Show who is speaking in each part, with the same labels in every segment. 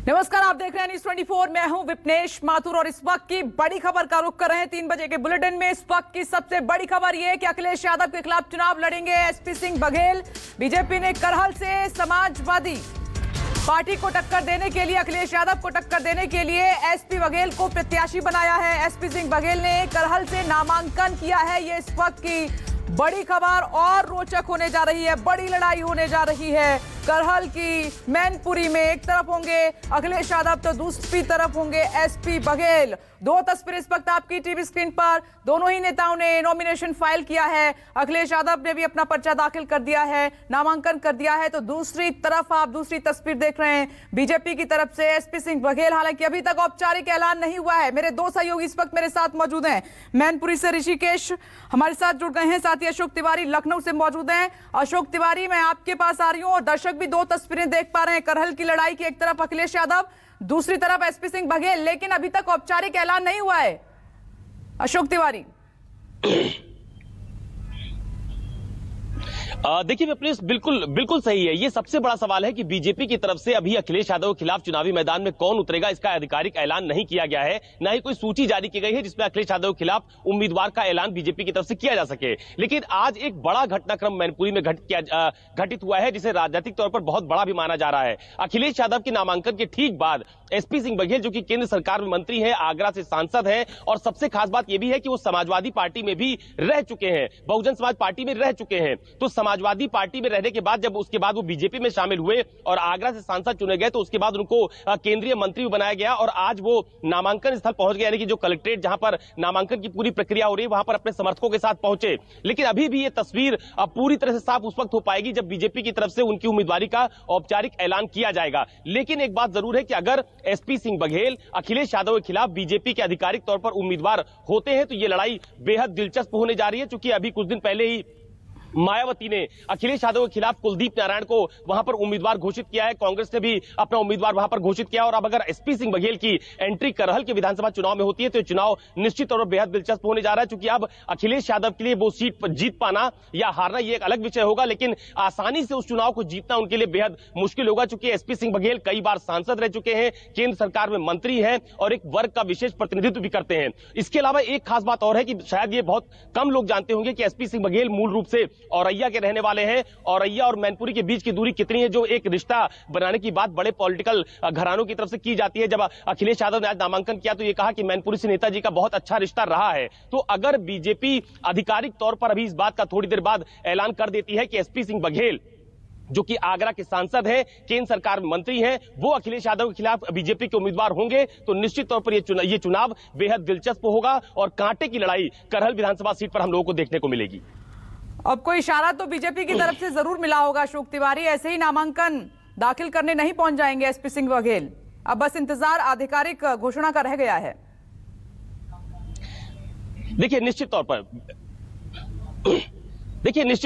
Speaker 1: नमस्कार, आप देख रहे हैं न्यूज़ 24। मैं हूं विपनेश माथुर और इस वक्त की बड़ी खबर का रुख कर रहे हैं 3 बजे के बुलेटिन में। इस वक्त की सबसे बड़ी खबर यह है कि अखिलेश यादव के खिलाफ चुनाव लड़ेंगे एसपी सिंह बघेल। बीजेपी ने करहल से समाजवादी पार्टी को टक्कर देने के लिए, अखिलेश यादव को टक्कर देने के लिए एसपी बघेल को प्रत्याशी बनाया है। एसपी सिंह बघेल ने करहल से नामांकन किया है। ये इस वक्त की बड़ी खबर और रोचक होने जा रही है। बड़ी लड़ाई होने जा रही है। करहल की मैनपुरी में एक तरफ होंगे अखिलेश यादव तो दूसरी तरफ होंगे एसपी बघेल। दो तस्वीरें इस वक्त आपकी टीवी स्क्रीन पर। दोनों ही नेताओं ने नॉमिनेशन फाइल किया है। अखिलेश यादव ने भी अपना पर्चा दाखिल कर दिया है, नामांकन कर दिया है। तो दूसरी तरफ आप दूसरी तस्वीर देख रहे हैं बीजेपी की तरफ से एसपी सिंह बघेल। हालांकि अभी तक औपचारिक ऐलान नहीं हुआ है। मेरे दो सहयोगी इस वक्त मेरे साथ मौजूद हैं। मैनपुरी से ऋषिकेश हमारे साथ जुड़ गए हैं, साथ ही अशोक तिवारी लखनऊ से मौजूद हैं। अशोक तिवारी, मैं आपके पास आ रही हूँ और दर्शक भी दो तस्वीरें देख पा रहे हैं करहल की लड़ाई की। एक तरफ अखिलेश यादव, दूसरी तरफ एसपी सिंह बघेल, लेकिन अभी तक औपचारिक ऐलान नहीं हुआ है। अशोक तिवारी,
Speaker 2: देखिए विपनेश, बिल्कुल सही है। ये सबसे बड़ा सवाल है कि बीजेपी की तरफ से अभी अखिलेश यादव के खिलाफ चुनावी मैदान में कौन उतरेगा, इसका आधिकारिक ऐलान नहीं किया गया है। न ही कोई सूची जारी की गई है जिसमें अखिलेश यादव के खिलाफ उम्मीदवार का ऐलान बीजेपी की तरफ से किया जा सके। लेकिन आज एक बड़ा घटनाक्रम मैनपुरी में घटित हुआ है जिसे राजनीतिक तौर पर बहुत बड़ा भी माना जा रहा है। अखिलेश यादव के नामांकन के ठीक बाद एसपी सिंह बघेल, जो कि केंद्र सरकार में मंत्री है, आगरा से सांसद है, और सबसे खास बात यह भी है कि वो समाजवादी पार्टी में भी रह चुके हैं, बहुजन समाज पार्टी में रह चुके हैं। तो समाजवादी पार्टी में रहने के बाद जब उसके बाद वो बीजेपी में शामिल हुए और आगरा से सांसद चुने गए, तो उसके बाद उनको केंद्रीय मंत्री भी बनाया गया और आज वो नामांकन स्थल पहुंच गए, यानी कि जो कलेक्ट्रेट जहां पर नामांकन की पूरी प्रक्रिया हो रही है वहां पर अपने समर्थकों के साथ पहुंचे। लेकिन अभी भी ये तस्वीर पूरी तरह से साफ उस वक्त हो पाएगी जब बीजेपी की तरफ से उनकी उम्मीदवारी का औपचारिक ऐलान किया जाएगा। लेकिन एक बात जरूर है कि अगर एसपी सिंह बघेल अखिलेश यादव के खिलाफ बीजेपी के आधिकारिक तौर पर उम्मीदवार होते हैं तो ये लड़ाई बेहद दिलचस्प होने जा रही है। क्योंकि अभी कुछ दिन पहले ही मायावती ने अखिलेश यादव के खिलाफ कुलदीप नारायण को वहां पर उम्मीदवार घोषित किया है, कांग्रेस ने भी अपना उम्मीदवार वहां पर घोषित किया। और अब अगर एसपी सिंह बघेल की एंट्री करहल के विधानसभा चुनाव में होती है तो चुनाव निश्चित तौर पर बेहद दिलचस्प होने जा रहा है। क्योंकि अब अखिलेश यादव के लिए वो सीट पर जीत पाना या हारना ये एक अलग विषय होगा, लेकिन आसानी से उस चुनाव को जीतना उनके लिए बेहद मुश्किल होगा। चूंकि एसपी सिंह बघेल कई बार सांसद रह चुके हैं, केंद्र सरकार में मंत्री हैं और एक वर्ग का विशेष प्रतिनिधित्व भी करते हैं। इसके अलावा एक खास बात और है कि शायद ये बहुत कम लोग जानते होंगे कि एसपी सिंह बघेल मूल रूप से औरैया के रहने वाले हैं। औरैया और मैनपुरी के बीच की दूरी कितनी है, जो एक रिश्ता बनाने की बात बड़े पॉलिटिकल घरानों की तरफ से की जाती है। जब अखिलेश यादव ने आज नामांकन किया तो ये कहा कि मैनपुरी से नेताजी का बहुत अच्छा रिश्ता रहा है। तो अगर बीजेपी आधिकारिक तौर पर अभी इस बात का थोड़ी देर बाद ऐलान कर देती है कि एसपी सिंह बघेल, जो कि आगरा के सांसद हैं, केंद्र सरकार में मंत्री हैं, वो अखिलेश यादव के खिलाफ बीजेपी के उम्मीदवार होंगे तो निश्चित तौर पर ये चुनाव बेहद दिलचस्प होगा और कांटे की लड़ाई करहल विधानसभा सीट पर हम लोगों को देखने को मिलेगी।
Speaker 1: अब कोई इशारा तो बीजेपी की तरफ से जरूर मिला होगा अशोक तिवारी, ऐसे ही नामांकन दाखिल करने नहीं पहुंच जाएंगे एसपी सिंह बघेल। अब बस इंतजार आधिकारिक घोषणा का रह गया है।
Speaker 2: देखिए निश्चित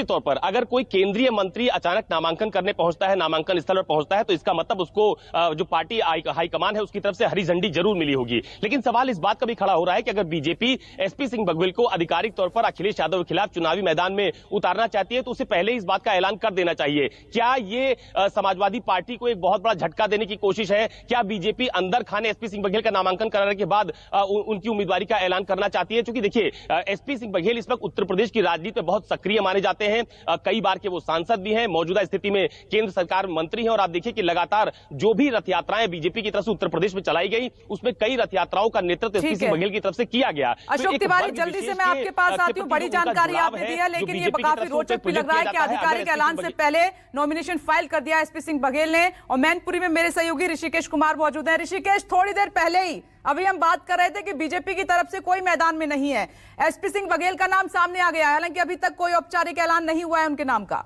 Speaker 2: तौर पर अगर कोई केंद्रीय मंत्री अचानक नामांकन करने पहुंचता है, नामांकन स्थल पर पहुंचता है, तो इसका मतलब उसको जो पार्टी हाईकमान है उसकी तरफ से हरी झंडी जरूर मिली होगी। लेकिन सवाल इस बात का भी खड़ा हो रहा है कि अगर बीजेपी एसपी सिंह बघेल को आधिकारिक तौर पर अखिलेश यादव के खिलाफ चुनावी मैदान में उतारना चाहती है तो उसे पहले इस बात का ऐलान कर देना चाहिए। क्या ये समाजवादी पार्टी को एक बहुत बड़ा झटका देने की कोशिश है? क्या बीजेपी अंदर खाने एसपी सिंह बघेल का नामांकन कराने के बाद उनकी उम्मीदवारी का ऐलान करना चाहती है? क्योंकि देखिए एसपी सिंह बघेल इस वक्त उत्तर प्रदेश की राजनीति में बहुत सक्रिय माने जाते हैं। कई बार के वो सांसद भी हैं, मौजूदा स्थिति में केंद्र सरकार में मंत्री हैं। और आप देखिए कि लगातार जो भी रथ यात्राएं बीजेपी की तरफ से उत्तर प्रदेश में चलाई गई उसमें कई रथ यात्राओं का नेतृत्व एसपी सिंह बघेल की तरफ से किया गया।
Speaker 1: अशोक तिवारी, जल्दी से मैं आपके पास आती हूँ। बड़ी जानकारी आपने दी है, लेकिन ये काफी रोचक भी लग रहा है कि आधिकारिक ऐलान से पहले नॉमिनेशन फाइल कर दिया एसपी सिंह बघेल ने। और मैनपुरी में मेरे सहयोगी ऋषिकेश कुमार मौजूद है। ऋषिकेश, थोड़ी देर पहले ही अभी हम बात कर रहे थे कि बीजेपी की तरफ से कोई मैदान में नहीं है, एसपी सिंह बघेल का नाम सामने आ गया है, हालांकि अभी तक कोई औपचारिक ऐलान नहीं हुआ है उनके नाम का।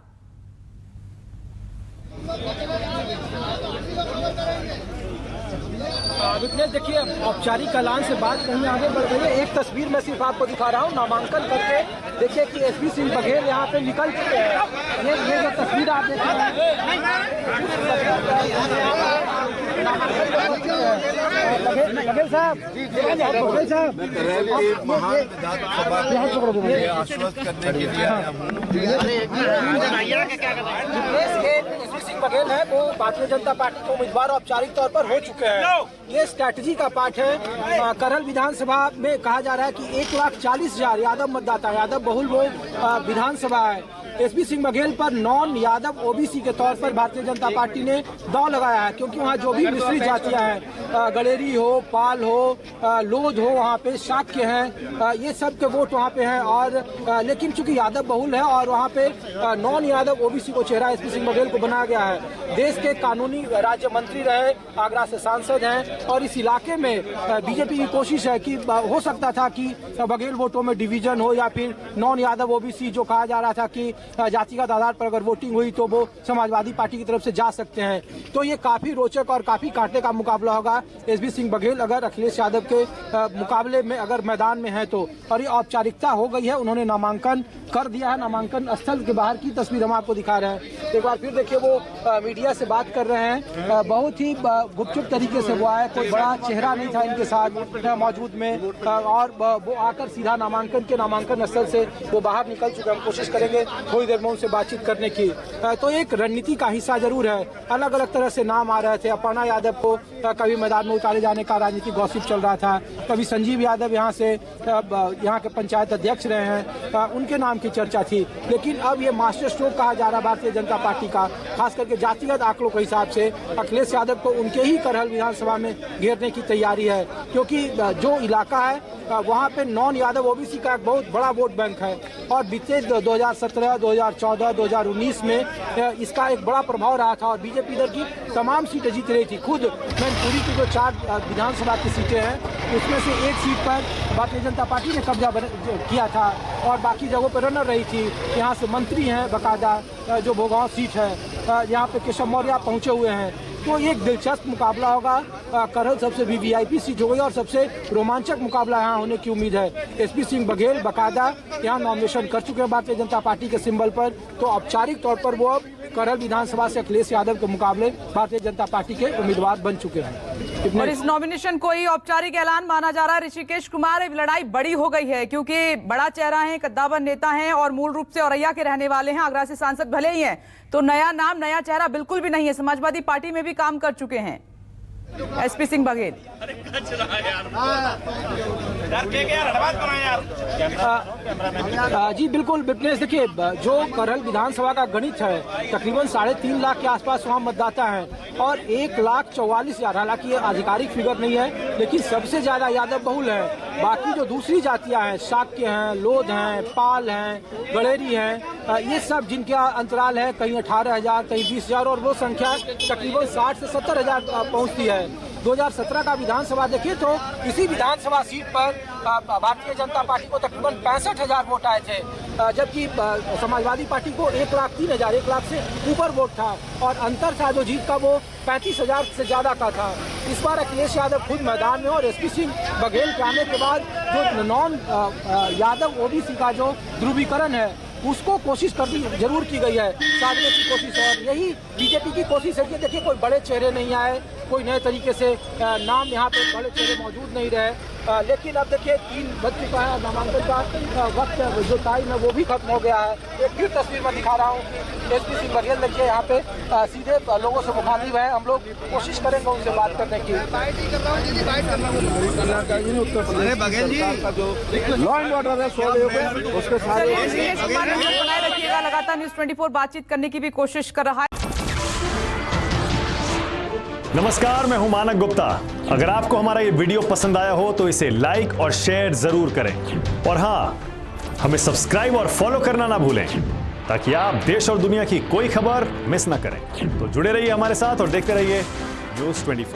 Speaker 3: विपनेश, देखिए औपचारिक ऐलान से बात कहीं आगे बढ़ गई है। एक तस्वीर मैं सिर्फ आपको दिखा रहा हूँ नामांकन करके। देखिए कि एसपी सिंह बघेल यहाँ पे निकल चुके हैं। ये जो तस्वीर आप देख रहे हैं बघेल साहब, आश्वस्त करने के लिए बघेल है वो भारतीय जनता पार्टी के उम्मीदवार औपचारिक तौर पर हो चुके हैं। ये स्ट्रैटेजी का पार्ट है। करहल विधानसभा में कहा जा रहा है कि 1,40,000 यादव मतदाता, यादव बहुल वो विधानसभा है। एसपी सिंह बघेल पर नॉन यादव ओबीसी के तौर पर भारतीय जनता पार्टी ने दांव लगाया है, क्योंकि वहाँ जो भी मिश्रित जातियां हैं, गलेरी हो, पाल हो, लोध हो, वहाँ पे शाक्य हैं, ये सब के वोट वहाँ पे हैं। और लेकिन चूंकि यादव बहुल है और वहाँ पे नॉन यादव ओबीसी को चेहरा एसपी सिंह बघेल को बनाया गया है। देश के कानूनी राज्य मंत्री रहे, आगरा से सांसद हैं और इस इलाके में बीजेपी की कोशिश है कि हो सकता था कि बघेल वोटों में डिवीजन हो या फिर नॉन यादव ओबीसी, जो कहा जा रहा था कि जातिगत आधार पर अगर वोटिंग हुई तो वो समाजवादी पार्टी की तरफ से जा सकते हैं। तो ये काफी रोचक और काफी कांटे का मुकाबला होगा। एसपी सिंह बघेल अगर अखिलेश यादव के मुकाबले में अगर मैदान में है तो, और ये औपचारिकता हो गई है, उन्होंने नामांकन कर दिया है। नामांकन स्थल के बाहर की तस्वीर हम आपको दिखा रहे हैं। एक बार फिर देखिए, वो मीडिया से बात कर रहे हैं, बहुत ही गुपचुप तरीके से वो आए, कोई बड़ा चेहरा नहीं था इनके साथ मौजूद में, और वो आकर सीधा नामांकन स्थल से वो बाहर निकल चुके। हम कोशिश करेंगे थोड़ी देर में उनसे बातचीत करने की। तो एक रणनीति का हिस्सा जरूर है। अलग अलग तरह से नाम आ रहे थे। अपर्णा यादव को कभी मैदान में उतारे जाने का राजनीतिक गॉसिप चल रहा था, कभी संजीव यादव यहाँ के पंचायत अध्यक्ष रहे हैं, उनके नाम की चर्चा थी। लेकिन अब ये मास्टर स्ट्रोक कहा जा रहा भारतीय जनता पार्टी का, खास करके जातिगत आंकड़ों के हिसाब से अखिलेश यादव को उनके ही करहल विधानसभा में घेरने की तैयारी है, क्योंकि जो इलाका है वहाँ पे नॉन यादव ओबीसी का एक बहुत बड़ा वोट बैंक है। और बीते 2017, 2014, 2019 में इसका एक बड़ा प्रभाव रहा था और बीजेपी इधर की तमाम सीटें जीत रही थी। खुद मैनपुरी की जो 4 विधानसभा की सीटें हैं, उसमें से एक सीट पर भारतीय जनता पार्टी ने कब्जा किया था और बाकी जगहों पर रनर रही थी। यहाँ से मंत्री हैं बकायदा, जो भोगांव सीट है, यहाँ पे केशव मौर्य पहुँचे हुए हैं। तो एक दिलचस्प मुकाबला होगा। करहल सबसे वीवीआईपी सीट हो गई और सबसे रोमांचक मुकाबला यहाँ होने की उम्मीद है। एसपी सिंह बघेल बकायदा यहाँ नॉमिनेशन कर चुके हैं भारतीय जनता पार्टी के सिंबल पर, तो औपचारिक तौर पर वो अब करहल विधानसभा से अखिलेश यादव के मुकाबले भारतीय जनता पार्टी के उम्मीदवार बन चुके हैं।
Speaker 1: और इस नॉमिनेशन को ही औपचारिक ऐलान माना जा रहा है। ऋषिकेश कुमार, अब लड़ाई बड़ी हो गई है, क्योंकि बड़ा चेहरा है, कद्दावर नेता हैं और मूल रूप से औरैया के रहने वाले हैं, आगरा से सांसद भले ही हैं, तो नया नाम, नया चेहरा बिल्कुल भी नहीं है। समाजवादी पार्टी में भी काम कर चुके हैं एसपी सिंह बघेल।
Speaker 3: जी बिल्कुल विपनेश, देखिए जो करहल विधानसभा का गणित है, तकरीबन 3.5 लाख के आसपास वहाँ मतदाता हैं और 1,44,000, हालांकि ये आधिकारिक फिगर नहीं है, लेकिन सबसे ज्यादा यादव बहुल है। बाकी जो दूसरी जातियां हैं, शाक्य हैं, लोध हैं, पाल हैं, गलेरी हैं, ये सब जिनका अंतराल है कहीं 18,000, कहीं 20,000 और वो संख्या तकरीबन 60 से 70,000 पहुंचती है। 2017 का विधानसभा देखिए तो इसी विधानसभा सीट पर भारतीय जनता पार्टी को तकरीबन 65,000 वोट आए थे, जबकि समाजवादी पार्टी को 1,03,000, 1 लाख से ऊपर वोट था और अंतर था जो जीत का वो 35,000 से ज्यादा का था। इस बार अखिलेश यादव खुद मैदान में और एसपी सिंह बघेल के आने के बाद जो नॉन यादव ओबीसी का जो ध्रुवीकरण है उसको कोशिश जरूर की गई है, साधने की कोशिश है। और यही बीजेपी की कोशिश है कि देखिए कोई बड़े चेहरे नहीं आए, कोई नए तरीके से नाम यहाँ पे बड़े चेहरे मौजूद नहीं रहे। लेकिन अब देखिए 3 बज चुका है, नामांकन का वक्त जो टाइम है वो भी खत्म हो गया है। एक फिर तस्वीर में दिखा रहा हूँ कि एसपी सिंह बघेल देखिए यहाँ पे सीधे लोगों से मुखातिब है। हम लोग कोशिश करेंगे उनसे बात करने की।
Speaker 4: Baghel ji
Speaker 3: law and order है, उसके
Speaker 1: बनाए रखिएगा। लगातार न्यूज़ 24 बातचीत करने की भी कोशिश कर रहा है।
Speaker 5: नमस्कार, मैं हूं मानक गुप्ता। अगर आपको हमारा ये वीडियो पसंद आया हो तो इसे लाइक और शेयर जरूर करें और हाँ, हमें सब्सक्राइब और फॉलो करना ना भूलें ताकि आप देश और दुनिया की कोई खबर मिस ना करें। तो जुड़े रहिए हमारे साथ और देखते रहिए न्यूज़ 24।